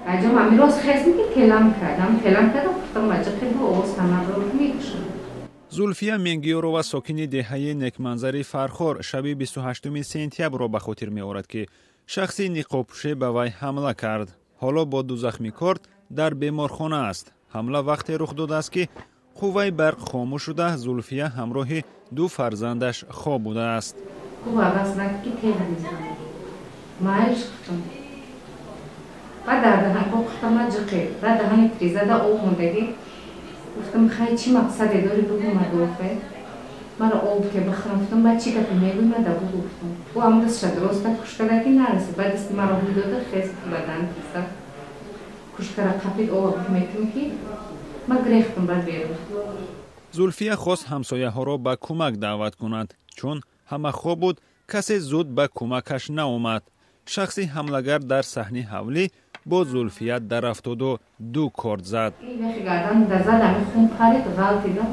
اجام امیراس خیلی که تلم کردم گفتم ماجقه دو اوستم رو میکشم. زولفیا منگیورова ساکنی دهه نکمنظری فرخور شبی 28 سентябр را به خاطر می‌آورد که شخصی نقابپوشه به وی حمله کرد. حالا با دو زخمی کارت در بیمارخانه است. حمله وقتی رخ داده است که قوه برق خاموش شده. زولفیا همراه دو فرزندش خواب بوده است. بعد دهان گفتم ماجقه بعد دهان تریزده آب موندگی گفتم خیلی چی مقصدی داری بگو مدافع مرا آب که بخورم گفتم بعد چی گفتی میگوی من دبو گفتم او هم دست شد درسته کشکلکی نرسید بعد دست مرا بوی داده خیلی بدن کسته کشکل قپید آب میتونم که من گریختم بعد بیرون. زولفیا خواست همسایه ها را به کمک دعوت کند چون همه خواب بود. کسی زود به کمکش نآمد. شخصی حملگر در صحنه حولی با زولفیا در افتاد و دو کارت زد. این گردن در زدم خون پرید غلطی داد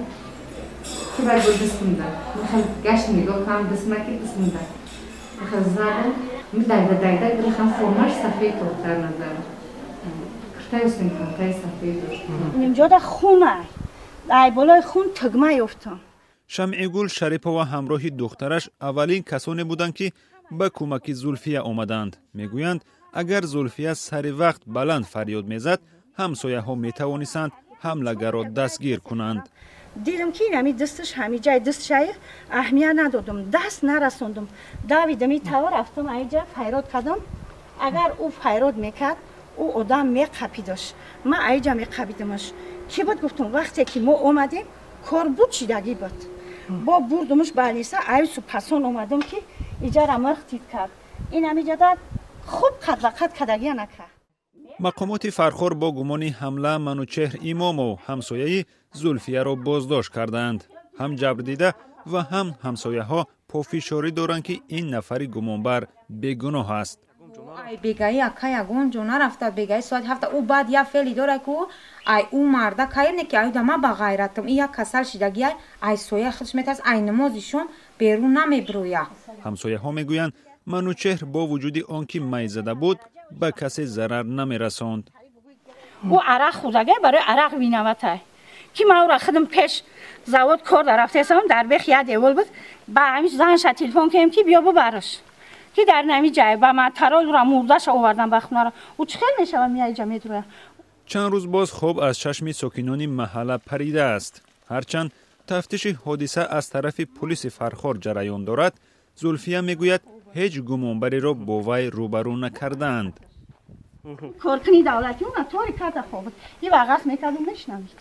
که باید با دستم داد میخواد گشت نگاه کنم دستم که دستم داد میخواد زدم میدرده گریختم فرمش سفید دختر نظرم کشتای استیم کنم تای سفید داشت نمجا در خونه ای بالای خون تگمه افتم. شمعگل شریپова همراه دخترش اولین کسانی بودند که به کمک زولفیا آمدند. میگویند اگر زولفیا سر وقت بلند فریاد میزد همسایه ها میتوانستند حملگر را دستگیر کنند. دیدم که اینمی دستش همی جای دستش اهمیت ندادم دست نرسوندم دویدم این طور رفتم اینجا فریاد کردم اگر او فریاد میکرد او آدم میقپیدش من اینجا میقپیدمش کی بود گفتم وقتی که ما اومدیم کار بود چیدگی بود با بردمش بالیسا ایسو پسون اومدم که اینجا را مختید کرد این همیجا داد خوب قد وقت کدگی نکرد. مقامات فرخور با گمان حمله منوچهر امام و همسایه زولفیا را بازداشت کردند. هم جبر دیده و هم همسایه ها پافشاری دارند که این نفر گمانبر بیگناه است. بگایی اکای اگون جونا رفته بگایی ساعت هفته او بعد یا فعلی داره که ای او مرده کایر نکی ای دما با غیرتم این یک کسل شدگی ای سویه خودش میتاز ای نمازشون بیرون نمیبرویه. همسایه ها میگویند منوچهر با وجود آنکه می زده بود به کسی ضرر نمیرساند. او عرق خودگه برای عرق بینوته که ما او را خودم پیش زود کار رفته هستم در بخ یاد اول بود با همیش زنش تلفن کردم که بیا ببرش که در نمی جای با من ترال را مردش آوردم به خونه را او چه خیلی نشوم میای جمعیت رو. چند روز باز خوب از چشم ساکنان محله پریده است. هرچند تفتیش حادثه از طرف پلیس فرخور جریان دارد زولفیا میگوید هیچ گمانبری را با وی روبرو نکردند. کارکنی دولتی اون طوری کرده خوب این واقعا میکردم نشنوید.